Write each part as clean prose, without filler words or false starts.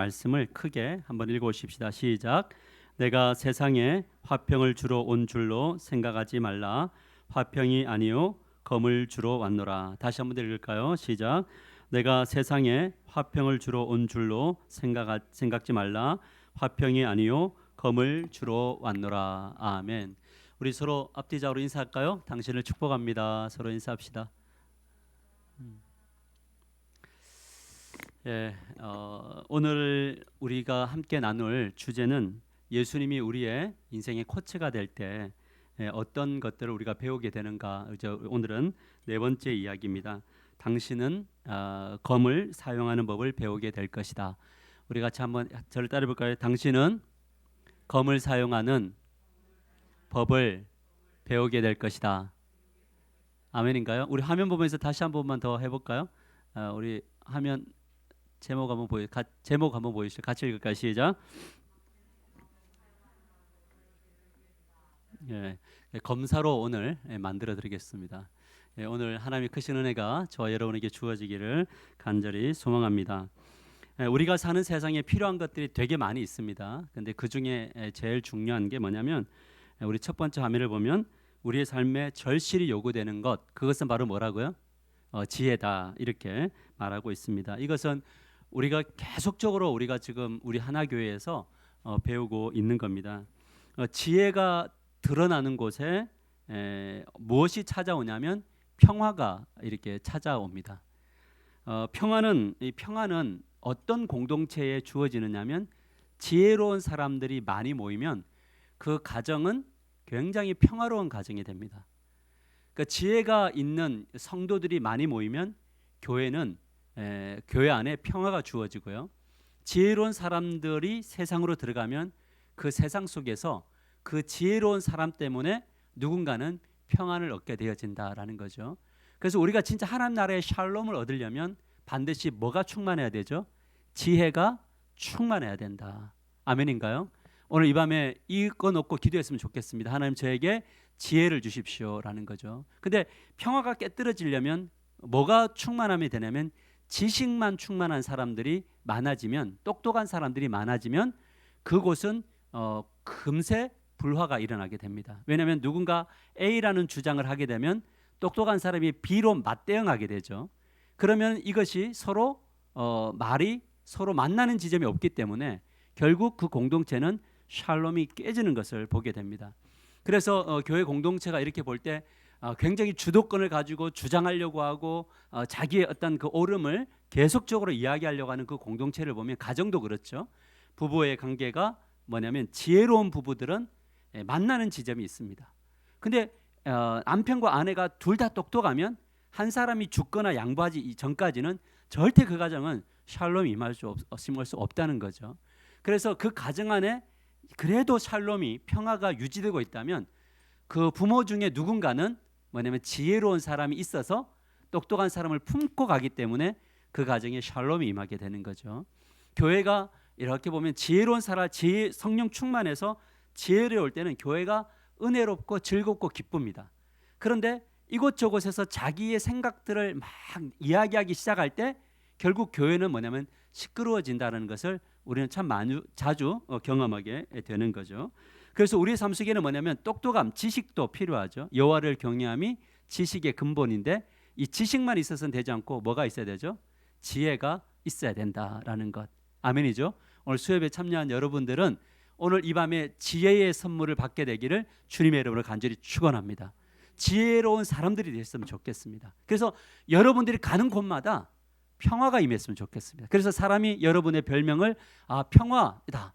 말씀을 크게 한번 읽어보십시다. 시작. 내가 세상에 화평을 주러 온 줄로 생각하지 말라. 화평이 아니요 검을 주러 왔노라. 다시 한번 읽을까요? 시작. 내가 세상에 화평을 주러 온 줄로 생각지 말라. 화평이 아니요 검을 주러 왔노라. 아멘. 우리 서로 앞뒤자로 인사할까요? 당신을 축복합니다. 서로 인사합시다. 예, 오늘 우리가 함께 나눌 주제는 예수님이 우리의 인생의 코치가 될 때 어떤 것들을 우리가 배우게 되는가. 오늘은 네 번째 이야기입니다. 당신은 검을 사용하는 법을 배우게 될 것이다. 우리 같이 한번 저를 따라 볼까요? 당신은 검을 사용하는 법을 배우게 될 것이다. 아멘인가요? 우리 화면 보면서 다시 한 번만 더 해볼까요? 우리 화면 제목 한번 보여주시죠. 같이 읽을까요? 시작. 예, 검사로 오늘 만들어 드리겠습니다. 오늘 하나님의 크신 은혜가 저와 여러분에게 주어지기를 간절히 소망합니다. 우리가 사는 세상에 필요한 것들이 되게 많이 있습니다. 근데 그 중에 제일 중요한 게 뭐냐면 우리 첫 번째 화면을 보면 우리의 삶에 절실히 요구되는 것, 그것은 바로 뭐라고요? 지혜다, 이렇게 말하고 있습니다. 이것은 우리가 계속적으로 우리가 지금 우리 하나교회에서 배우고 있는 겁니다. 지혜가 드러나는 곳에 무엇이 찾아오냐면 평화가 이렇게 찾아옵니다. 이 평화는 어떤 공동체에 주어지느냐면 지혜로운 사람들이 많이 모이면 그 가정은 굉장히 평화로운 가정이 됩니다. 그러니까 지혜가 있는 성도들이 많이 모이면 교회는 교회 안에 평화가 주어지고요. 지혜로운 사람들이 세상으로 들어가면 그 세상 속에서 그 지혜로운 사람 때문에 누군가는 평안을 얻게 되어진다라는 거죠. 그래서 우리가 진짜 하나님 나라의 샬롬을 얻으려면 반드시 뭐가 충만해야 되죠? 지혜가 충만해야 된다. 아멘인가요? 오늘 이 밤에 이거 놓고 기도했으면 좋겠습니다. 하나님 저에게 지혜를 주십시오라는 거죠. 근데 평화가 깨뜨려지려면 뭐가 충만함이 되냐면 지식만 충만한 사람들이 많아지면, 똑똑한 사람들이 많아지면 그곳은 금세 불화가 일어나게 됩니다. 왜냐하면 누군가 A라는 주장을 하게 되면 똑똑한 사람이 B로 맞대응하게 되죠. 그러면 이것이 서로 말이 서로 만나는 지점이 없기 때문에 결국 그 공동체는 샬롬이 깨지는 것을 보게 됩니다. 그래서 교회 공동체가 이렇게 볼 때 굉장히 주도권을 가지고 주장하려고 하고 자기의 어떤 그 옳음을 계속적으로 이야기하려고 하는 그 공동체를 보면, 가정도 그렇죠. 부부의 관계가 뭐냐면 지혜로운 부부들은 만나는 지점이 있습니다. 근데 남편과 아내가 둘 다 똑똑하면 한 사람이 죽거나 양보하지 전까지는 절대 그 가정은 샬롬이 임할 수 없다는 거죠. 그래서 그 가정 안에 그래도 샬롬이, 평화가 유지되고 있다면 그 부모 중에 누군가는 뭐냐면 지혜로운 사람이 있어서 똑똑한 사람을 품고 가기 때문에 그 가정에 샬롬이 임하게 되는 거죠. 교회가 이렇게 보면 지혜로운 사람, 성령 충만해서 지혜로울 때는 교회가 은혜롭고 즐겁고 기쁩니다. 그런데 이곳저곳에서 자기의 생각들을 막 이야기하기 시작할 때 결국 교회는 뭐냐면 시끄러워진다는 것을 우리는 참 자주 경험하게 되는 거죠. 그래서 우리의 삶 속에는 뭐냐면 똑똑함, 지식도 필요하죠. 여호와를 경외함이 지식의 근본인데 이 지식만 있어서는 되지 않고 뭐가 있어야 되죠? 지혜가 있어야 된다라는 것. 아멘이죠. 오늘 수협에 참여한 여러분들은 오늘 이 밤에 지혜의 선물을 받게 되기를 주님의 이름으로 간절히 축원합니다. 지혜로운 사람들이 됐으면 좋겠습니다. 그래서 여러분들이 가는 곳마다 평화가 임했으면 좋겠습니다. 그래서 사람이 여러분의 별명을 평화이다.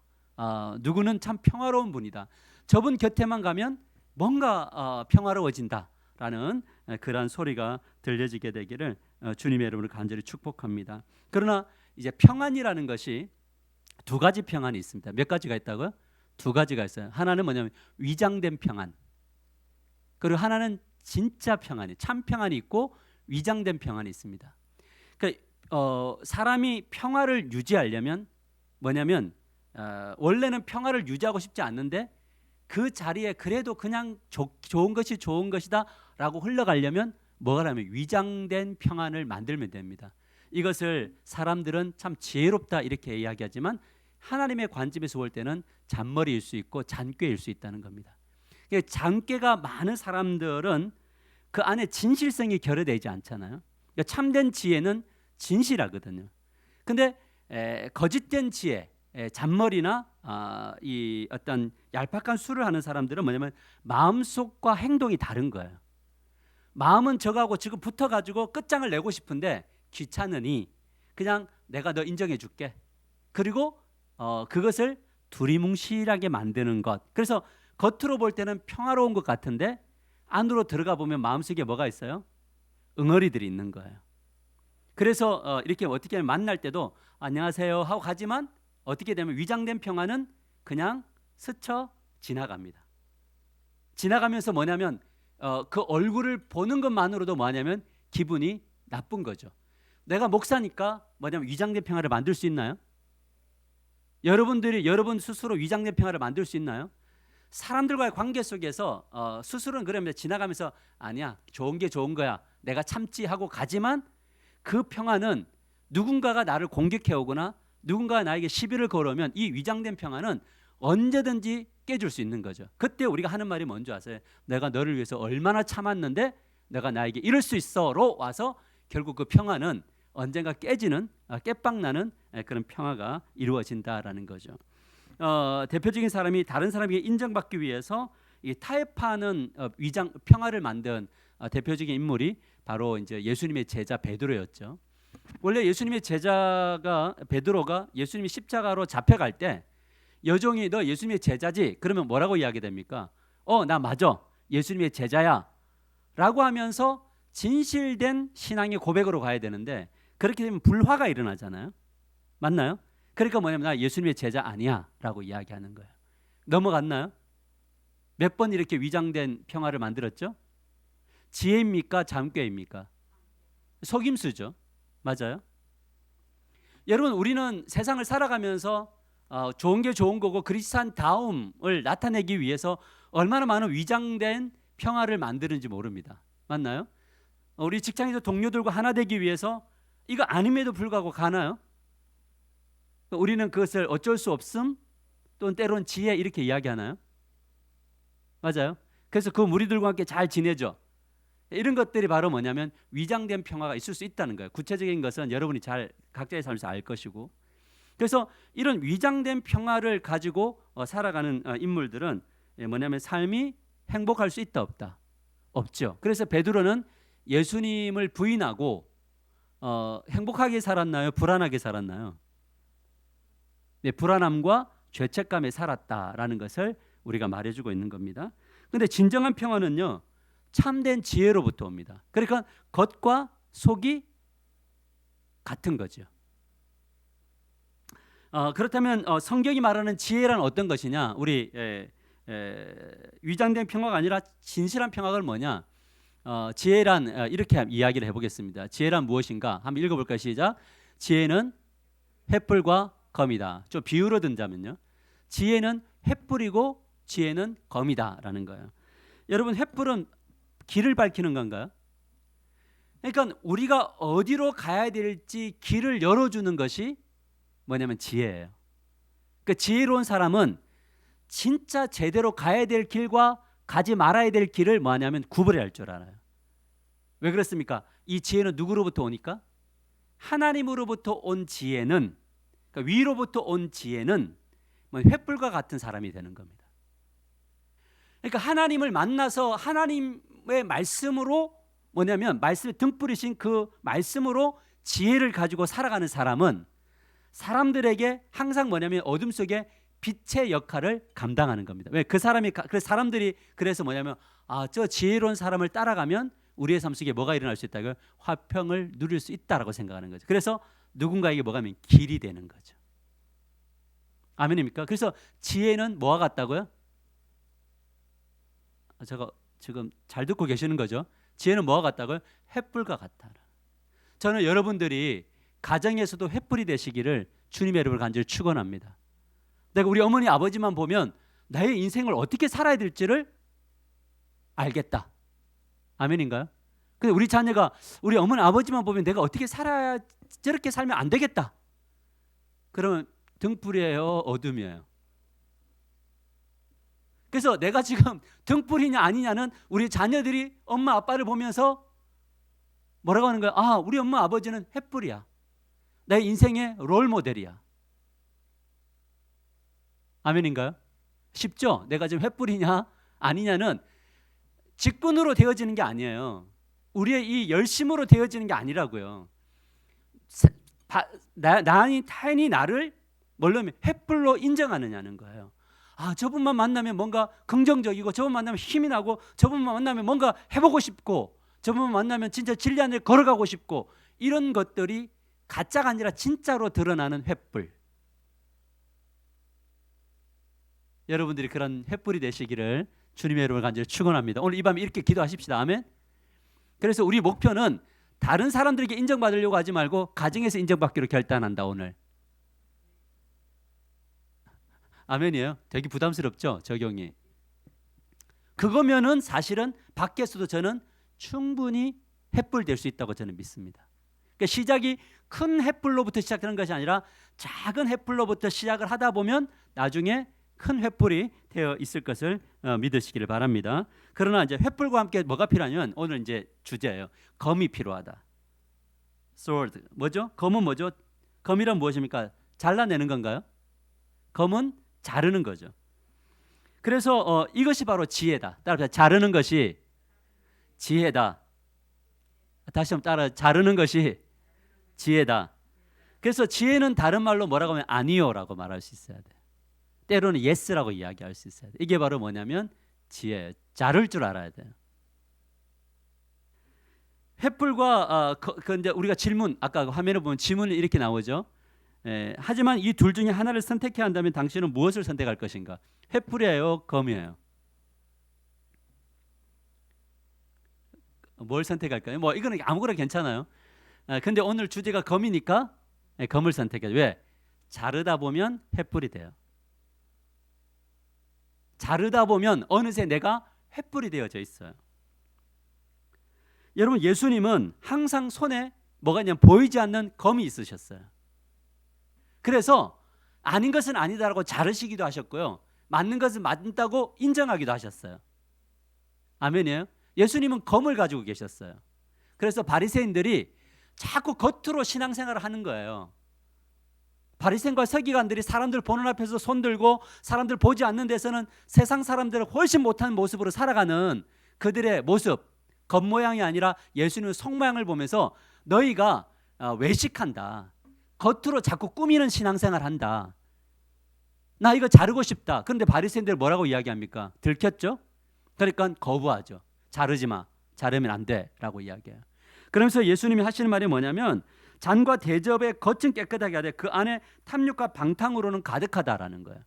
누구는 참 평화로운 분이다. 저분 곁에만 가면 뭔가 평화로워진다라는 그러한 소리가 들려지게 되기를 주님의 이름으로 간절히 축복합니다. 그러나 이제 평안이라는 것이 두 가지 평안이 있습니다. 몇 가지가 있다고요? 두 가지가 있어요. 하나는 뭐냐면 위장된 평안, 그리고 하나는 진짜 평안이, 참 평안이 있고 위장된 평안이 있습니다. 그러니까 사람이 평화를 유지하려면 뭐냐면 원래는 평화를 유지하고 싶지 않는데 그 자리에 그래도 그냥 좋은 것이 좋은 것이다 라고 흘러가려면 뭐가 라면 위장된 평안을 만들면 됩니다. 이것을 사람들은 참 지혜롭다 이렇게 이야기하지만 하나님의 관점에서 볼 때는 잔머리일 수 있고 잔꾀일 수 있다는 겁니다. 잔꾀가 많은 사람들은 그 안에 진실성이 결여되지 않잖아요. 그러니까 참된 지혜는 진실하거든요. 근데 거짓된 지혜, 잔머리나 이 어떤 얄팍한 수를 하는 사람들은 뭐냐면 마음속과 행동이 다른 거예요. 마음은 저거하고 지금 붙어가지고 끝장을 내고 싶은데 귀찮으니 그냥 내가 너 인정해 줄게. 그리고 그것을 두리뭉실하게 만드는 것. 그래서 겉으로 볼 때는 평화로운 것 같은데 안으로 들어가 보면 마음속에 뭐가 있어요? 응어리들이 있는 거예요. 그래서 이렇게 어떻게 만날 때도 안녕하세요 하고 가지만 어떻게 되면 위장된 평화는 그냥 스쳐 지나갑니다. 지나가면서 뭐냐면 그 얼굴을 보는 것만으로도 뭐냐면 기분이 나쁜 거죠. 내가 목사니까 뭐냐면 위장된 평화를 만들 수 있나요? 여러분 스스로 위장된 평화를 만들 수 있나요? 사람들과의 관계 속에서 스스로는 그러면 지나가면서 아니야 좋은 게 좋은 거야 내가 참지 하고 가지만 그 평화는 누군가가 나를 공격해 오거나 누군가가 나에게 시비를 걸어오면 이 위장된 평화는 언제든지 깨질 수 있는 거죠. 그때 우리가 하는 말이 뭔지 아세요? 내가 너를 위해서 얼마나 참았는데 내가 나에게 이럴 수 있어로 와서 결국 그 평화는 언젠가 깨지는 깨빵나는 그런 평화가 이루어진다라는 거죠. 대표적인 사람이 다른 사람에게 인정받기 위해서 이 타협하는 위장 평화를 만든 대표적인 인물이 바로 이제 예수님의 제자 베드로였죠. 원래 예수님의 제자가 베드로가 예수님이 십자가로 잡혀갈 때 여종이 너 예수님의 제자지? 그러면 뭐라고 이야기됩니까? 나 맞아. 예수님의 제자야. 라고 하면서 진실된 신앙의 고백으로 가야 되는데 그렇게 되면 불화가 일어나잖아요. 맞나요? 그러니까 뭐냐면 나 예수님의 제자 아니야 라고 이야기하는 거예요. 넘어갔나요? 몇 번 이렇게 위장된 평화를 만들었죠? 지혜입니까? 잠꾀입니까? 속임수죠. 맞아요? 여러분 우리는 세상을 살아가면서 좋은 게 좋은 거고 그리스도인 다움을 나타내기 위해서 얼마나 많은 위장된 평화를 만드는지 모릅니다. 맞나요? 우리 직장에서 동료들과 하나 되기 위해서 이거 아님에도 불구하고 가나요? 우리는 그것을 어쩔 수 없음 또는 때로는 지혜 이렇게 이야기하나요? 맞아요. 그래서 그 무리들과 함께 잘 지내죠. 이런 것들이 바로 뭐냐면 위장된 평화가 있을 수 있다는 거예요. 구체적인 것은 여러분이 잘 각자의 삶에서 알 것이고 그래서 이런 위장된 평화를 가지고 살아가는 인물들은 뭐냐면 삶이 행복할 수 있다 없다? 없죠. 그래서 베드로는 예수님을 부인하고 행복하게 살았나요? 불안하게 살았나요? 네, 불안함과 죄책감에 살았다라는 것을 우리가 말해주고 있는 겁니다. 그런데 진정한 평화는요 참된 지혜로부터 옵니다. 그러니까 겉과 속이 같은 거죠. 그렇다면 성경이 말하는 지혜란 어떤 것이냐? 우리 위장된 평화가 아니라 진실한 평화가 뭐냐? 지혜란 이렇게 이야기를 해보겠습니다. 지혜란 무엇인가? 한번 읽어볼까요? 시작. 지혜는 횃불과 검이다. 좀 비유로 든다면요. 지혜는 횃불이고 지혜는 검이다라는 거예요. 여러분 횃불은 길을 밝히는 건가요? 그러니까 우리가 어디로 가야 될지 길을 열어주는 것이 뭐냐면 지혜예요. 그러니까 지혜로운 사람은 진짜 제대로 가야 될 길과 가지 말아야 될 길을 뭐냐면 구분할 줄 알아요. 왜 그렇습니까? 이 지혜는 누구로부터 오니까? 하나님으로부터 온 지혜는 그러니까 위로부터 온 지혜는 횃불과 같은 사람이 되는 겁니다. 그러니까 하나님을 만나서 하나님의 말씀으로 뭐냐면 말씀에 등불이신 그 말씀으로 지혜를 가지고 살아가는 사람은 사람들에게 항상 뭐냐면 어둠 속에 빛의 역할을 감당하는 겁니다. 왜? 그 사람이 그래서 사람들이 그래서 뭐냐면 저 지혜로운 사람을 따라가면 우리의 삶 속에 뭐가 일어날 수 있다고요? 화평을 누릴 수 있다라고 생각하는 거죠. 그래서 누군가에게 뭐가 하면 길이 되는 거죠. 아멘입니까? 그래서 지혜는 뭐와 같다고요? 제가 지금 잘 듣고 계시는 거죠? 지혜는 뭐와 같다고요? 횃불과 같다. 저는 여러분들이 가정에서도 횃불이 되시기를 주님의 이름으로 간절히 축원합니다. 내가 우리 어머니 아버지만 보면 나의 인생을 어떻게 살아야 될지를 알겠다. 아멘인가요? 근데 우리 자녀가 우리 어머니 아버지만 보면 내가 어떻게 살아야 저렇게 살면 안 되겠다. 그러면 등불이에요, 어둠이에요? 그래서 내가 지금 등불이냐 아니냐는 우리 자녀들이 엄마 아빠를 보면서 뭐라고 하는 거야? 아, 우리 엄마 아버지는 횃불이야. 내 인생의 롤 모델이야. 아멘인가요? 쉽죠? 내가 지금 횃불이냐 아니냐는 직분으로 되어지는 게 아니에요. 우리의 이 열심으로 되어지는 게 아니라고요. 타인이 나를 뭘로 횃불로 인정하느냐는 거예요. 아, 저분만 만나면 뭔가 긍정적이고, 저분 만나면 힘이 나고, 저분만 만나면 뭔가 해보고 싶고, 저분만 만나면 진짜 진리한 일 걸어가고 싶고, 이런 것들이 가짜가 아니라 진짜로 드러나는 횃불. 여러분들이 그런 횃불이 되시기를 주님의 이름을 간절히 축원합니다. 오늘 이 밤에 이렇게 기도하십시다. 아멘. 그래서 우리 목표는 다른 사람들에게 인정받으려고 하지 말고 가정에서 인정받기로 결단한다. 오늘. 아멘이에요. 되게 부담스럽죠, 적용이. 그거면은 사실은 밖에서도 저는 충분히 횃불 될 수 있다고 저는 믿습니다. 그러니까 시작이 큰 횃불로부터 시작되는 것이 아니라 작은 횃불로부터 시작을 하다 보면 나중에 큰 횃불이 되어 있을 것을 믿으시기를 바랍니다. 그러나 이제 횃불과 함께 뭐가 필요하냐면 오늘 이제 주제예요. 검이 필요하다. sword. 뭐죠? 검은 뭐죠? 검이란 무엇입니까? 잘라내는 건가요? 검은 자르는 거죠. 그래서 이것이 바로 지혜다. 따라서 자르는 것이 지혜다. 다시 한번 따라, 자르는 것이 지혜다. 그래서 지혜는 다른 말로 뭐라고 하면 아니요라고 말할 수 있어야 돼. 때로는 yes라고 이야기할 수 있어야 돼. 이게 바로 뭐냐면 지혜. 자를 줄 알아야 돼요. 횃불과 이제 우리가 질문, 아까 화면에 보면 질문이 이렇게 나오죠. 하지만 이 둘 중에 하나를 선택해야 한다면 당신은 무엇을 선택할 것인가? 횃불이에요, 검이에요? 뭘 선택할까요? 뭐 이거는 아무거나 괜찮아요. 근데 오늘 주제가 검이니까 검을 선택해요. 왜? 자르다 보면 횃불이 돼요. 자르다 보면 어느새 내가 횃불이 되어져 있어요. 여러분, 예수님은 항상 손에 뭐가 있냐면 보이지 않는 검이 있으셨어요. 그래서 아닌 것은 아니다라고 자르시기도 하셨고요. 맞는 것은 맞다고 인정하기도 하셨어요. 아멘이에요? 예수님은 검을 가지고 계셨어요. 그래서 바리새인들이 자꾸 겉으로 신앙생활을 하는 거예요. 바리새인과 서기관들이 사람들 보는 앞에서 손 들고 사람들 보지 않는 데서는 세상 사람들을 훨씬 못한 모습으로 살아가는 그들의 모습, 겉모양이 아니라 예수님의 속모양을 보면서 너희가 외식한다. 겉으로 자꾸 꾸미는 신앙생활 한다. 나 이거 자르고 싶다. 그런데 바리새인들 뭐라고 이야기합니까? 들켰죠? 그러니까 거부하죠. 자르지 마. 자르면 안 돼. 라고 이야기해요. 그러면서 예수님이 하시는 말이 뭐냐면 잔과 대접의 겉은 깨끗하게 하되 그 안에 탐욕과 방탕으로는 가득하다라는 거예요.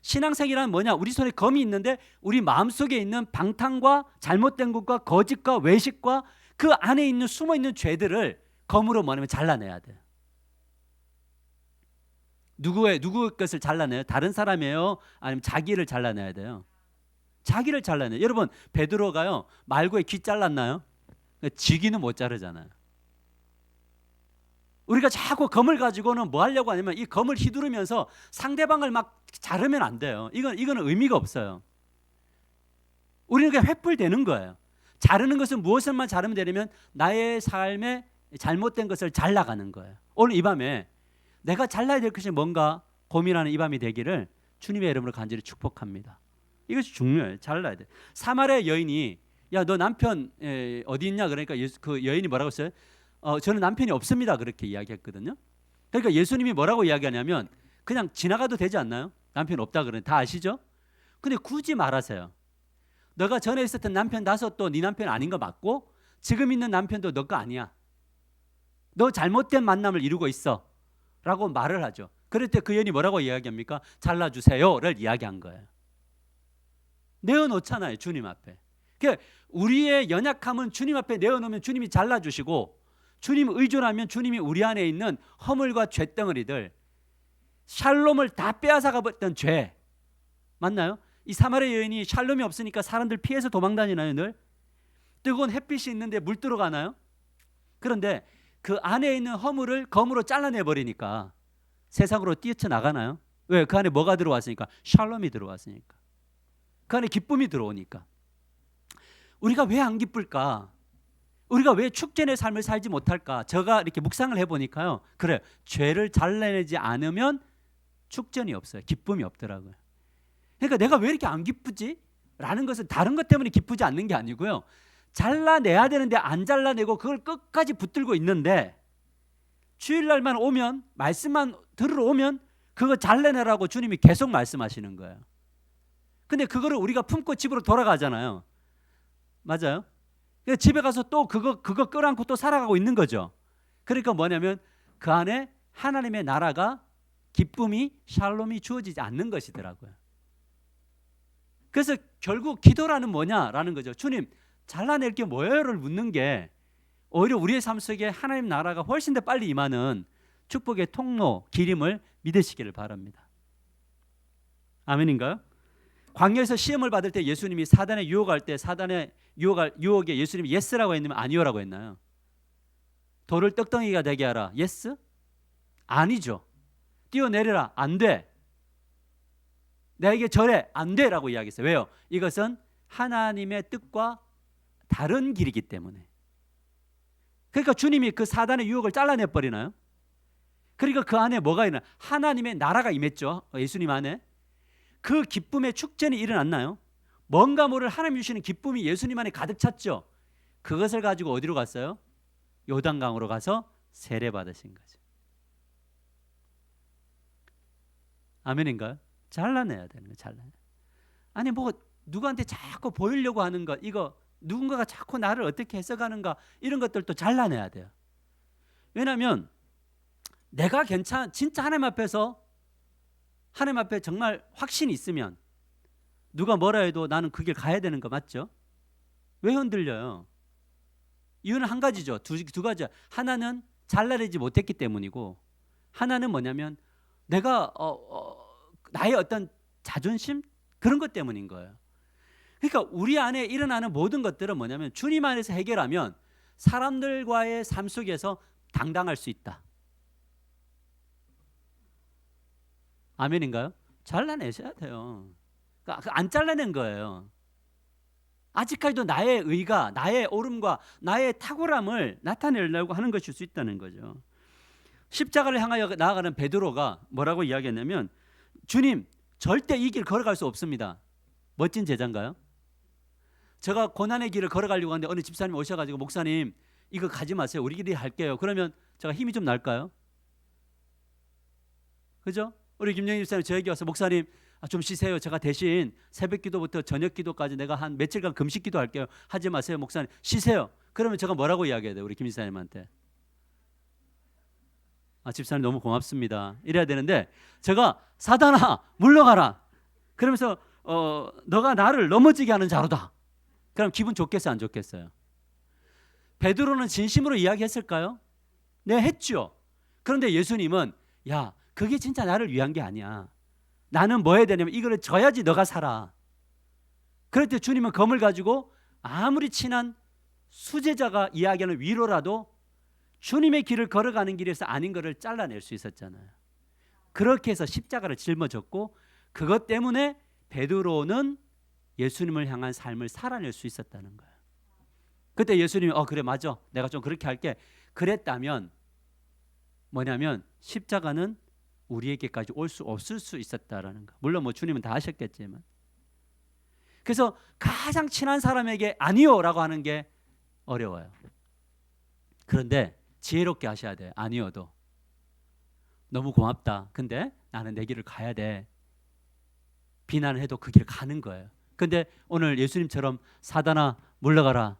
신앙생이란 뭐냐? 우리 손에 검이 있는데 우리 마음속에 있는 방탕과 잘못된 것과 거짓과 외식과 그 안에 있는 숨어있는 죄들을 검으로 뭐냐면 잘라내야 돼요. 누구의 것을 잘라내요? 다른 사람이에요? 아니면 자기를 잘라내야 돼요? 자기를 잘라내요. 여러분, 베드로가요 말고에 귀 잘랐나요? 지기는 못 자르잖아요. 우리가 자꾸 검을 가지고는 뭐 하려고 하냐면 이 검을 휘두르면서 상대방을 막 자르면 안 돼요. 이거는 의미가 없어요. 우리는 그냥 횃불되는 거예요. 자르는 것은 무엇을만 자르면 되냐면 나의 삶에 잘못된 것을 잘라가는 거예요. 오늘 이 밤에 내가 잘라야 될 것이 뭔가 고민하는 이 밤이 되기를 주님의 이름으로 간절히 축복합니다. 이것이 중요해요. 잘라야 돼. 사마리아 여인이 야, 너 남편 어디 있냐? 그러니까 그 여인이 뭐라고 했어요? 저는 남편이 없습니다. 그렇게 이야기했거든요. 그러니까 예수님이 뭐라고 이야기하냐면 그냥 지나가도 되지 않나요? 남편 없다 그러는 다 아시죠? 근데 굳이 말하세요. 너가 전에 있었던 남편 5도 네 남편 아닌 거 맞고 지금 있는 남편도 너 거 아니야. 너 잘못된 만남을 이루고 있어. 라고 말을 하죠. 그럴 때 그 여인이 뭐라고 이야기합니까? 잘라주세요를 이야기한 거예요. 내어놓잖아요. 주님 앞에. 그러니까 우리의 연약함은 주님 앞에 내어놓으면 주님이 잘라주시고 주님 의존하면 주님이 우리 안에 있는 허물과 죄덩어리들 샬롬을 다 빼앗아가 버렸던 죄 맞나요? 이 사마리아 여인이 샬롬이 없으니까 사람들 피해서 도망다니나요? 늘 뜨거운 햇빛이 있는데 물 들어가나요? 그런데 그 안에 있는 허물을 검으로 잘라내 버리니까 세상으로 뛰쳐나가나요? 왜? 그 안에 뭐가 들어왔으니까? 샬롬이 들어왔으니까. 그 안에 기쁨이 들어오니까. 우리가 왜 안 기쁠까? 우리가 왜 축전의 삶을 살지 못할까? 제가 이렇게 묵상을 해보니까요, 그래, 죄를 잘라내지 않으면 축전이 없어요. 기쁨이 없더라고요. 그러니까 내가 왜 이렇게 안 기쁘지? 라는 것은 다른 것 때문에 기쁘지 않는 게 아니고요, 잘라내야 되는데 안 잘라내고 그걸 끝까지 붙들고 있는데, 주일날만 오면, 말씀만 들으러 오면 그거 잘라내라고 주님이 계속 말씀하시는 거예요. 근데 그거를 우리가 품고 집으로 돌아가잖아요. 맞아요? 집에 가서 또 그거 끌어안고 또 살아가고 있는 거죠. 그러니까 뭐냐면 그 안에 하나님의 나라가, 기쁨이, 샬롬이 주어지지 않는 것이더라고요. 그래서 결국 기도라는 뭐냐라는 거죠. 주님, 잘라낼 게 뭐예요를 묻는 게 오히려 우리의 삶 속에 하나님 나라가 훨씬 더 빨리 임하는 축복의 통로, 길임을 믿으시기를 바랍니다. 아멘인가요? 광야에서 시험을 받을 때 예수님이 사단에 유혹할 때 사단의 유혹에 예수님이 예스라고 했냐면 아니오라고 했나요? 돌을 떡덩이가 되게 하라. 예스? 아니죠. 뛰어내려라. 안 돼. 나에게 절해. 안 돼라고 이야기했어요. 왜요? 이것은 하나님의 뜻과 다른 길이기 때문에. 그러니까 주님이 그 사단의 유혹을 잘라내 버리나요? 그러니까 그 안에 뭐가 있나? 하나님의 나라가 임했죠. 예수님 안에. 그 기쁨의 축전이 일어났나요? 뭔가 모를 하나님 주시는 기쁨이 예수님 안에 가득 찼죠. 그것을 가지고 어디로 갔어요? 요단강으로 가서 세례 받으신 거죠. 아멘인가요? 잘라내야 되는 거예요. 잘라내. 아니 뭐 누구한테 자꾸 보이려고 하는 것, 이거 누군가가 자꾸 나를 어떻게 해석하는가, 이런 것들도 잘라내야 돼요. 왜냐하면 내가 진짜 하나님 앞에 정말 확신이 있으면 누가 뭐라 해도 나는 그 길 가야 되는 거 맞죠? 왜 흔들려요? 이유는 한 가지죠. 두 가지. 하나는 잘라내지 못했기 때문이고, 하나는 뭐냐면 내가 나의 어떤 자존심, 그런 것 때문인 거예요. 그러니까 우리 안에 일어나는 모든 것들은 뭐냐면 주님 안에서 해결하면 사람들과의 삶 속에서 당당할 수 있다. 아멘인가요? 잘라내셔야 돼요. 그러니까 안 잘라낸 거예요. 아직까지도 나의 의가, 나의 옳음과 나의 탁월함을 나타내려고 하는 것일 수 있다는 거죠. 십자가를 향하여 나아가는 베드로가 뭐라고 이야기했냐면, 주님, 절대 이 길 걸어갈 수 없습니다. 멋진 제자인가요? 제가 고난의 길을 걸어가려고 하는데 어느 집사님이 오셔가지고, 목사님 이거 가지 마세요, 우리끼리 할게요. 그러면 제가 힘이 좀 날까요? 그죠? 우리 김영희 집사님 저에게 와서, 목사님 좀 쉬세요, 제가 대신 새벽 기도부터 저녁 기도까지 내가 한 며칠간 금식 기도할게요. 하지 마세요, 목사님 쉬세요. 그러면 제가 뭐라고 이야기해야 돼요? 우리 김 집사님한테, 집사님 너무 고맙습니다, 이래야 되는데, 제가 사단아 물러가라 그러면서 너가 나를 넘어지게 하는 자로다, 그럼 기분 좋겠어요, 안 좋겠어요? 베드로는 진심으로 이야기했을까요? 네, 했죠. 그런데 예수님은, 야, 그게 진짜 나를 위한 게 아니야. 나는 뭐 해야 되냐면 이거를 져야지 너가 살아. 그럴 때 주님은 검을 가지고 아무리 친한 수제자가 이야기하는 위로라도 주님의 길을 걸어가는 길에서 아닌 것을 잘라낼 수 있었잖아요. 그렇게 해서 십자가를 짊어졌고, 그것 때문에 베드로는 예수님을 향한 삶을 살아낼 수 있었다는 거예요. 그때 예수님이 그래 맞아, 내가 좀 그렇게 할게, 그랬다면 뭐냐면 십자가는 우리에게까지 올 수 없을 수 있었다라는 거. 물론 뭐 주님은 다 하셨겠지만. 그래서 가장 친한 사람에게 아니요라고 하는 게 어려워요. 그런데 지혜롭게 하셔야 돼요. 아니어도 너무 고맙다, 근데 나는 내 길을 가야 돼, 비난을 해도 그 길을 가는 거예요. 근데 오늘 예수님처럼 사단아 물러가라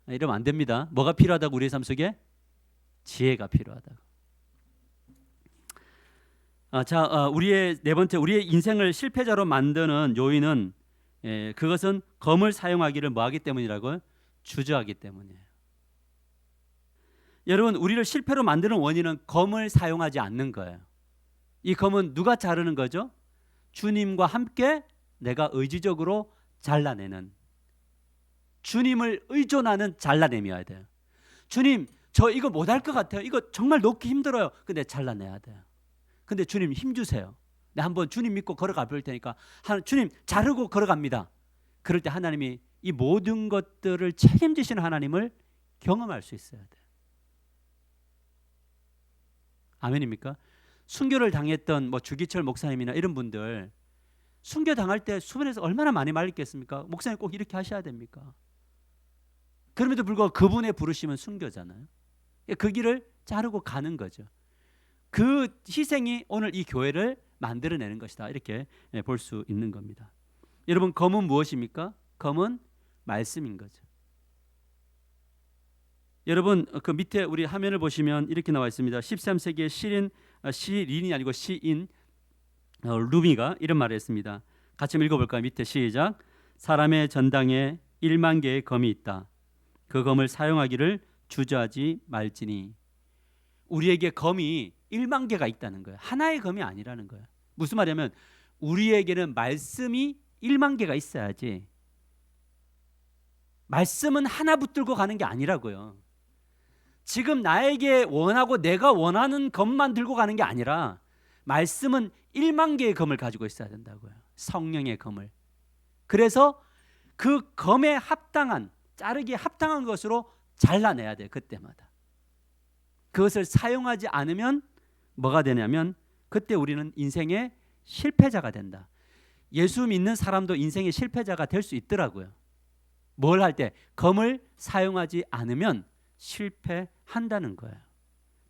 이러면 안 됩니다. 뭐가 필요하다고? 우리의 삶 속에 지혜가 필요하다고. 우리의 네 번째, 우리의 인생을 실패자로 만드는 요인은 그것은 검을 사용하기를 뭐하기 때문이라고요? 주저하기 때문이에요. 여러분, 우리를 실패로 만드는 원인은 검을 사용하지 않는 거예요. 이 검은 누가 자르는 거죠? 주님과 함께 내가 의지적으로 잘라내는, 주님을 의존하는 잘라냄이어야 돼요. 주님, 저 이거 못할 것 같아요. 이거 정말 놓기 힘들어요. 근데 잘라내야 돼요. 근데 주님 힘 주세요. 내 한번 주님 믿고 걸어가 볼 테니까 주님 자르고 걸어갑니다. 그럴 때 하나님이 이 모든 것들을 책임지시는 하나님을 경험할 수 있어야 돼요. 아멘입니까? 순교를 당했던 주기철 목사님이나 이런 분들 순교 당할 때 수변에서 얼마나 많이 말렸겠습니까? 목사님 꼭 이렇게 하셔야 됩니까? 그럼에도 불구하고 그분의 부르심은 순교잖아요. 그 길을 자르고 가는 거죠. 그 희생이 오늘 이 교회를 만들어내는 것이다. 이렇게 볼 수 있는 겁니다. 여러분, 검은 무엇입니까? 검은 말씀인 거죠. 여러분, 그 밑에 우리 화면을 보시면 이렇게 나와 있습니다. 13세기의 시인이 아니고 시인 루미가 이런 말을 했습니다. 같이 읽어볼까요? 밑에 시작. 사람의 전당에 1만 개의 검이 있다. 그 검을 사용하기를 주저하지 말지니. 우리에게 검이 1만 개가 있다는 거예요. 하나의 검이 아니라는 거예요. 무슨 말이냐면 우리에게는 말씀이 1만 개가 있어야지. 말씀은 하나 붙들고 가는 게 아니라고요. 지금 나에게 원하고 내가 원하는 검만 들고 가는 게 아니라 말씀은 1만 개의 검을 가지고 있어야 된다고요. 성령의 검을. 그래서 그 검에 합당한, 자르기에 합당한 것으로 잘라내야 돼요. 그때마다. 그것을 사용하지 않으면 뭐가 되냐면 그때 우리는 인생의 실패자가 된다. 예수 믿는 사람도 인생의 실패자가 될 수 있더라고요. 뭘 할 때? 검을 사용하지 않으면 실패한다는 거예요.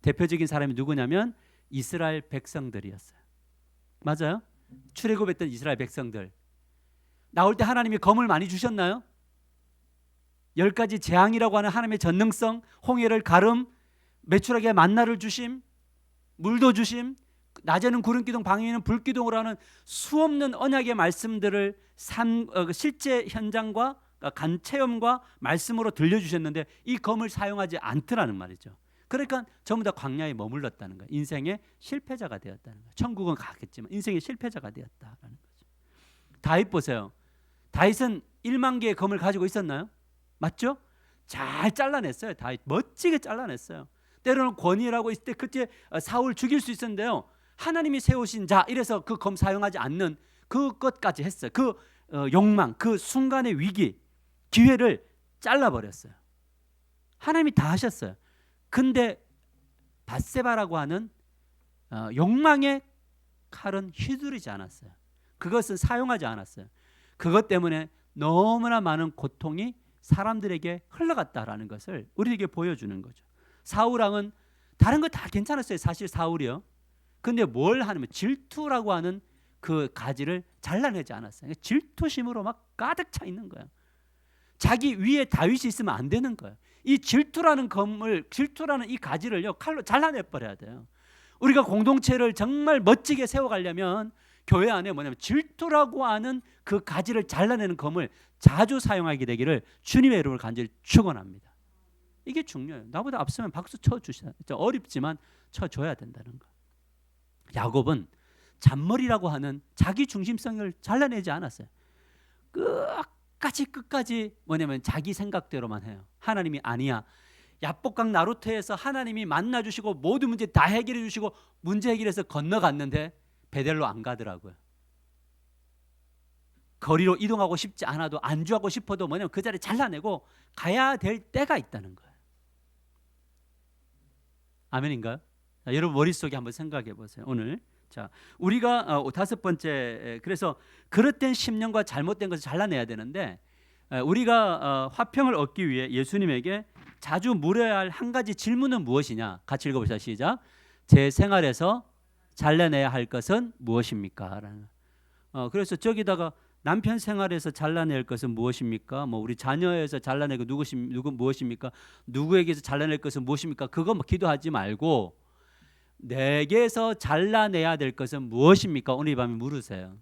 대표적인 사람이 누구냐면 이스라엘 백성들이었어요. 맞아요? 출애굽했던 이스라엘 백성들. 나올 때 하나님이 검을 많이 주셨나요? 10가지 재앙이라고 하는 하나님의 전능성, 홍해를 가름, 메추라기에 만나를 주심, 물도 주심, 낮에는 구름기둥, 밤에는 불기둥으로 하는 수없는 언약의 말씀들을 실제 현장과 간체험과 말씀으로 들려주셨는데 이 검을 사용하지 않더라는 말이죠. 그러니까 전부 다 광야에 머물렀다는 거예요. 인생의 실패자가 되었다는 거예요. 천국은 가겠지만 인생의 실패자가 되었다는 거죠. 다윗 보세요. 다윗은 1만 개의 검을 가지고 있었나요? 맞죠? 잘 잘라냈어요. 다윗 멋지게 잘라냈어요. 때로는 권위라고 있을 때 그때 사울 죽일 수 있었는데요. 하나님이 세우신 자 이래서 그 검 사용하지 않는 그것까지 했어요. 그 욕망, 그 순간의 위기, 기회를 잘라버렸어요. 하나님이 다 하셨어요. 근데 밧세바라고 하는 욕망의 칼은 휘두르지 않았어요. 그것은 사용하지 않았어요. 그것 때문에 너무나 많은 고통이 사람들에게 흘러갔다라는 것을 우리에게 보여주는 거죠. 사울왕은 다른 거 다 괜찮았어요. 사실 사울이요. 근데 뭘 하냐면 질투라고 하는 그 가지를 잘라내지 않았어요. 질투심으로 막 가득 차 있는 거예요. 자기 위에 다윗이 있으면 안 되는 거예요. 이 질투라는 질투라는 이 가지를요 칼로 잘라내 버려야 돼요. 우리가 공동체를 정말 멋지게 세워가려면 교회 안에 뭐냐면 질투라고 하는 그 가지를 잘라내는 검을 자주 사용하게 되기를 주님의 이름으로 간절히 축원합니다. 이게 중요해요. 나보다 앞서면 박수 쳐주셔야 어렵지만 쳐줘야 된다는 거. 야곱은 잔머리라고 하는 자기 중심성을 잘라내지 않았어요. 끝까지 뭐냐면 자기 생각대로만 해요. 하나님이 아니야. 야복강 나루터에서 하나님이 만나주시고 모든 문제 다 해결해 주시고 문제 해결해서 건너갔는데 베델로 안 가더라고요. 거리로 이동하고 싶지 않아도 안주하고 싶어도 뭐냐면 그 자리에 잘라내고 가야 될 때가 있다는 거예요. 아멘인가요? 자, 여러분 머릿속에 한번 생각해 보세요. 오늘 자 우리가 다섯 번째 그래서 그릇된 심령과 잘못된 것을 잘라내야 되는데 우리가 화평을 얻기 위해 예수님에게 자주 물어야 할 한 가지 질문은 무엇이냐? 같이 읽어보시죠. 시작. 제 생활에서 잘라내야 할 것은 무엇입니까? 라는. 그래서 저기다가 남편 생활에서 잘라낼 것은 무엇입니까? 뭐 우리 자녀에서 잘라낼 것 누구 무엇입니까? 누구에게서 잘라낼 것은 무엇입니까? 그거 뭐 기도하지 말고 내게서 잘라내야 될 것은 무엇입니까? 오늘 이 밤에 물으세요.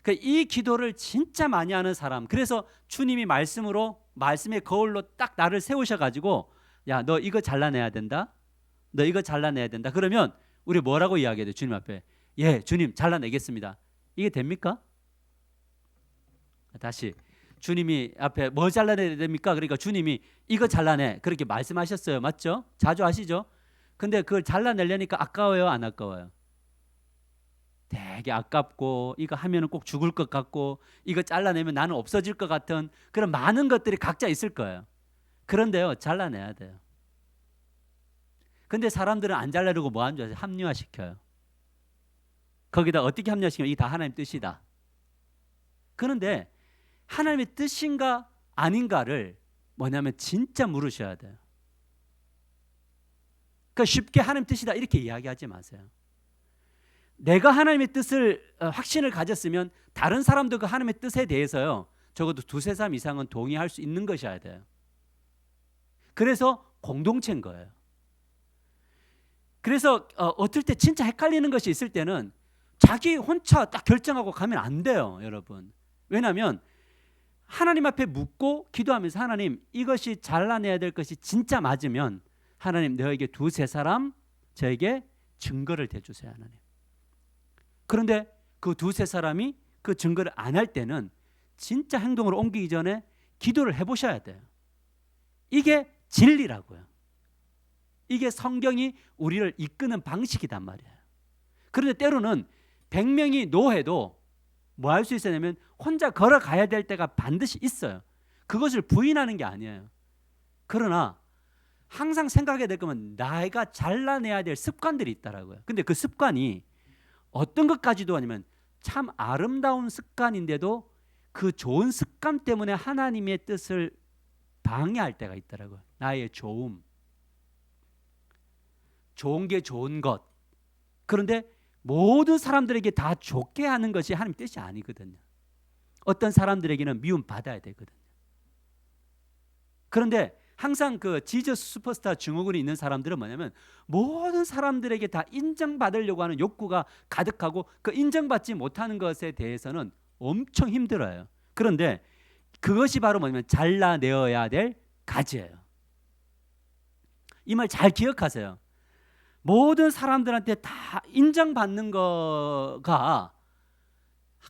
이 기도를 진짜 많이 하는 사람. 그래서 주님이 말씀의 거울로 딱 나를 세우셔가지고 야, 너 이거 잘라내야 된다. 너 이거 잘라내야 된다. 그러면 우리 뭐라고 이야기해야 돼? 주님 앞에. 예, 주님 잘라내겠습니다. 이게 됩니까? 다시 주님이 앞에 뭐 잘라내야 됩니까? 그러니까 주님이 이거 잘라내 그렇게 말씀하셨어요. 맞죠? 자주 하시죠? 근데 그걸 잘라내려니까 아까워요, 안 아까워요? 되게 아깝고 이거 하면은 꼭 죽을 것 같고 이거 잘라내면 나는 없어질 것 같은 그런 많은 것들이 각자 있을 거예요. 그런데요, 잘라내야 돼요. 근데 사람들은 안 잘라내고 뭐 하는 줄 아세요? 합리화시켜요. 거기다 어떻게 합리화시키면 이게 다 하나님 뜻이다. 그런데 하나님의 뜻인가 아닌가를 뭐냐면 진짜 물으셔야 돼요. 그러니까 쉽게 하나님 뜻이다 이렇게 이야기하지 마세요. 내가 하나님의 뜻을 확신을 가졌으면 다른 사람도 그 하나님의 뜻에 대해서요 적어도 두세 사람 이상은 동의할 수 있는 것이어야 돼요. 그래서 공동체인 거예요. 그래서 어떨 때 진짜 헷갈리는 것이 있을 때는 자기 혼자 딱 결정하고 가면 안 돼요, 여러분. 왜냐하면 하나님 앞에 묻고 기도하면서 하나님 이것이 잘라내야 될 것이 진짜 맞으면 하나님 너에게 두세 사람 저에게 증거를 대주세요, 하나님. 그런데 그 두세 사람이 그 증거를 안 할 때는 진짜 행동으로 옮기기 전에 기도를 해보셔야 돼요. 이게 진리라고요. 이게 성경이 우리를 이끄는 방식이단 말이에요. 그런데 때로는 100명이 노해도 뭐 할 수 있었냐면 혼자 걸어가야 될 때가 반드시 있어요. 그것을 부인하는 게 아니에요. 그러나 항상 생각해야 될 거면 내가 잘라내야 될 습관들이 있다라고요. 근데 그 습관이 어떤 것까지도 아니면 참 아름다운 습관인데도 그 좋은 습관 때문에 하나님의 뜻을 방해할 때가 있더라고요. 나의 좋음, 좋은 게 좋은 것. 그런데 모든 사람들에게 다 좋게 하는 것이 하나님 뜻이 아니거든요. 어떤 사람들에게는 미움 받아야 되거든요. 그런데 항상 그 지저스 슈퍼스타 증후군이 있는 사람들은 뭐냐면 모든 사람들에게 다 인정받으려고 하는 욕구가 가득하고 그 인정받지 못하는 것에 대해서는 엄청 힘들어요. 그런데 그것이 바로 뭐냐면 잘라내어야 될 가지예요. 이 말 잘 기억하세요. 모든 사람들한테 다 인정받는 거가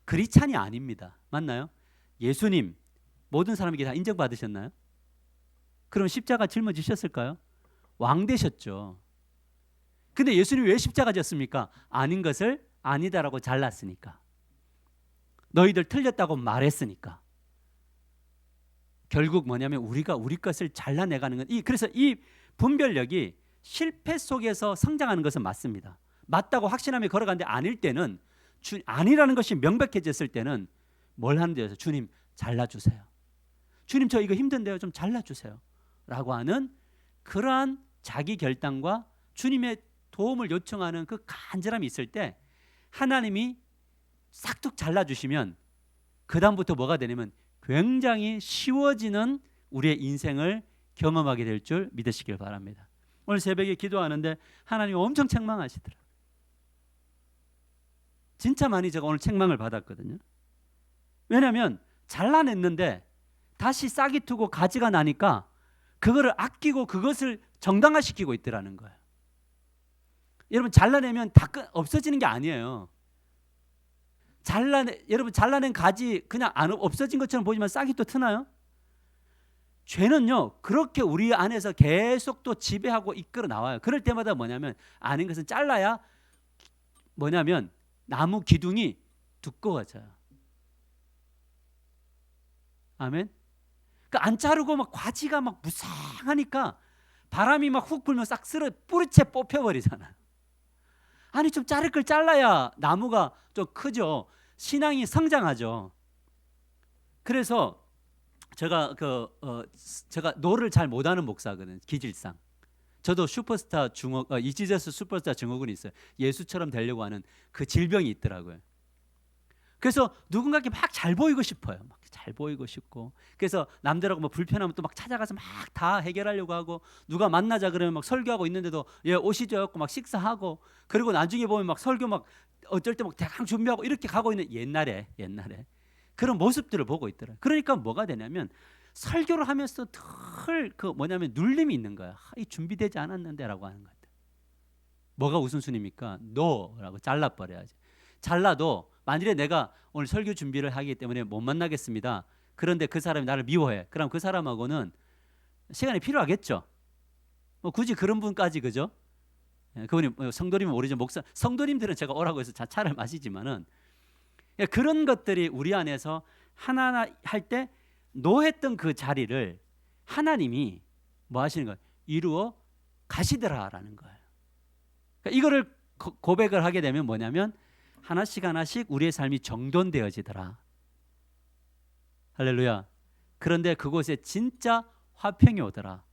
그리스찬이 아닙니다. 맞나요? 예수님 모든 사람에게 다 인정받으셨나요? 그럼 십자가 짊어지셨을까요? 왕 되셨죠. 근데 예수님이 왜 십자가 졌습니까? 아닌 것을 아니다라고 잘랐으니까. 너희들 틀렸다고 말했으니까. 결국 뭐냐면 우리가 우리 것을 잘라내가는 건 그래서 이 분별력이 실패 속에서 성장하는 것은 맞습니다. 맞다고 확신하며 걸어가는데 아닐 때는 아니라는 것이 명백해졌을 때는 뭘 하는데요? 주님 잘라주세요. 주님 저 이거 힘든데요. 좀 잘라주세요. 라고 하는 그러한 자기 결단과 주님의 도움을 요청하는 그 간절함이 있을 때 하나님이 싹둑 잘라주시면 그 다음부터 뭐가 되냐면 굉장히 쉬워지는 우리의 인생을 경험하게 될 줄 믿으시길 바랍니다. 오늘 새벽에 기도하는데 하나님 엄청 책망하시더라고요. 진짜 많이 제가 오늘 책망을 받았거든요. 왜냐하면 잘라냈는데 다시 싹이 트고 가지가 나니까 그거를 아끼고 그것을 정당화시키고 있더라는 거예요. 여러분 잘라내면 다 없어지는 게 아니에요. 여러분 잘라낸 가지 그냥 없어진 것처럼 보지만 싹이 또 트나요? 죄는요 그렇게 우리 안에서 계속 또 지배하고 이끌어 나와요. 그럴 때마다 뭐냐면 아닌 것은 잘라야 뭐냐면 나무 기둥이 두꺼워져요. 아멘. 그러니까 안 자르고 막 과지가 막 무상하니까 바람이 막 훅 불면 싹 쓸어 뿌리채 뽑혀버리잖아요. 아니 좀 자를 걸 잘라야 나무가 좀 크죠. 신앙이 성장하죠. 그래서 제가 제가 노를 잘 못하는 목사거든요. 기질상. 저도 슈퍼스타 이지저스 슈퍼스타 증후군이 있어요. 예수처럼 되려고 하는 그 질병이 있더라고요. 그래서 누군가에게 막 잘 보이고 싶어요. 막 잘 보이고 싶고. 그래서 남들하고 뭐 불편하면 또 막 찾아가서 막 다 해결하려고 하고 누가 만나자 그러면 막 설교하고 있는데도 예 오시죠 하고 막 식사하고 그리고 나중에 보면 막 설교 막 어쩔 때 막 대강 준비하고 이렇게 가고 있는 옛날에 그런 모습들을 보고 있더라고요. 그러니까 뭐가 되냐면 설교를 하면서 늘 그 뭐냐면 눌림이 있는 거야. 이 준비되지 않았는데라고 하는 것 같아. 뭐가 우선순위입니까? 너라고 잘라버려야지. 잘라도 만일에 내가 오늘 설교 준비를 하기 때문에 못 만나겠습니다. 그런데 그 사람이 나를 미워해. 그럼 그 사람하고는 시간이 필요하겠죠. 뭐 굳이 그런 분까지 그죠? 예, 그분이 성도님은 모르죠. 목사 성도님들은 제가 오라고 해서 차를 마시지만은 예, 그런 것들이 우리 안에서 하나하나 할 때 노했던 그 자리를 하나님이 뭐 하시는 거예요? 이루어 가시더라라는 거예요. 그러니까 이거를 고백을 하게 되면 뭐냐면 하나씩 하나씩 우리의 삶이 정돈되어지더라. 할렐루야. 그런데 그곳에 진짜 화평이 오더라.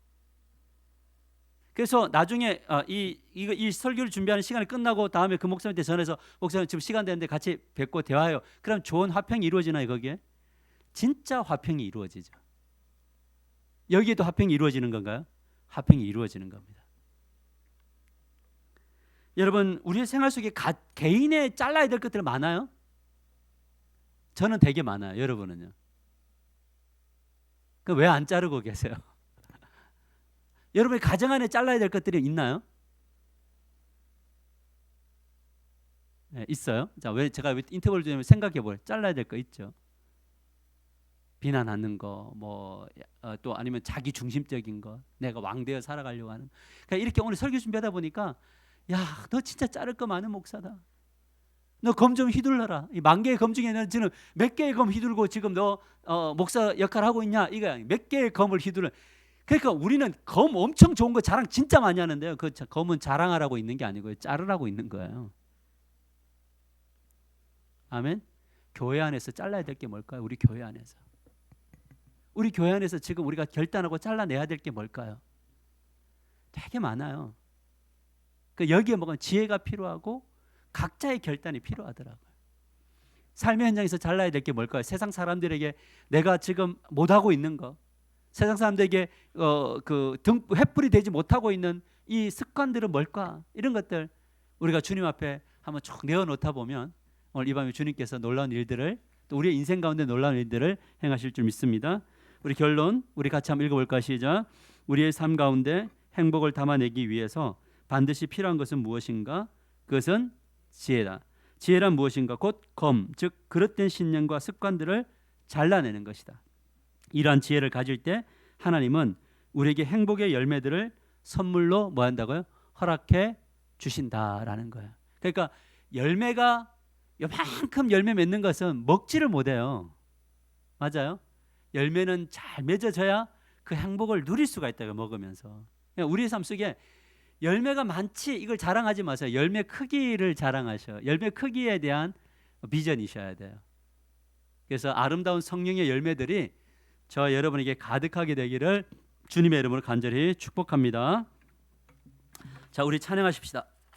그래서 나중에 이 설교를 준비하는 시간이 끝나고 다음에 그 목사님한테 전해서 목사님 지금 시간 되는데 같이 뵙고 대화해요. 그럼 좋은 화평이 이루어지나요? 거기에? 진짜 화평이 이루어지죠. 여기에도 화평이 이루어지는 건가요? 화평이 이루어지는 겁니다. 여러분 우리의 생활 속에 개인의 잘라야 될 것들 많아요? 저는 되게 많아요. 여러분은요? 왜 안 자르고 계세요? 여러분의 가정 안에 잘라야 될 것들이 있나요? 네, 있어요. 자, 왜 제가 인터뷰를 주면 생각해 보요. 잘라야 될 거 있죠. 비난하는 거, 또 아니면 자기 중심적인 거, 내가 왕되어 살아가려고 하는. 그러니까 이렇게 오늘 설교 준비하다 보니까, 야, 너 진짜 자를 거 많은 목사다. 너 검 좀 휘둘러라. 이 10,000개의 검 중에 는 지금 몇 개의 검 휘둘고 지금 너 목사 역할 하고 있냐? 이거 몇 개의 검을 휘둘러. 그러니까 우리는 검 엄청 좋은 거 자랑 진짜 많이 하는데요. 그 검은 자랑하라고 있는 게 아니고요. 자르라고 있는 거예요. 아멘. 교회 안에서 잘라야 될 게 뭘까요? 우리 교회 안에서. 우리 교회 안에서 지금 우리가 결단하고 잘라내야 될 게 뭘까요? 되게 많아요. 그 여기에 뭐가 지혜가 필요하고 각자의 결단이 필요하더라고요. 삶의 현장에서 잘라야 될 게 뭘까요? 세상 사람들에게 내가 지금 못하고 있는 거, 세상 사람들에게 횃불이 되지 못하고 있는 이 습관들은 뭘까? 이런 것들 우리가 주님 앞에 한번 쭉 내어놓다 보면 오늘 이 밤에 주님께서 놀라운 일들을 또 우리의 인생 가운데 놀라운 일들을 행하실 줄 믿습니다. 우리 결론 우리 같이 한번 읽어볼까요? 시작. 우리의 삶 가운데 행복을 담아내기 위해서 반드시 필요한 것은 무엇인가? 그것은 지혜다. 지혜란 무엇인가? 곧 검, 즉 그릇된 신념과 습관들을 잘라내는 것이다. 이러한 지혜를 가질 때 하나님은 우리에게 행복의 열매들을 선물로 뭐 한다고요? 허락해 주신다라는 거예요. 그러니까 열매가 요만큼 열매 맺는 것은 먹지를 못해요. 맞아요? 열매는 잘 맺어져야 그 행복을 누릴 수가 있다고 먹으면서. 그러니까 우리의 삶 속에 열매가 많지 이걸 자랑하지 마세요. 열매 크기를 자랑하셔. 열매 크기에 대한 비전이셔야 돼요. 그래서 아름다운 성령의 열매들이 저와 여러분에게 가득하게 되기를 주님의 이름으로 간절히 축복합니다. 자, 우리 찬양하십시다.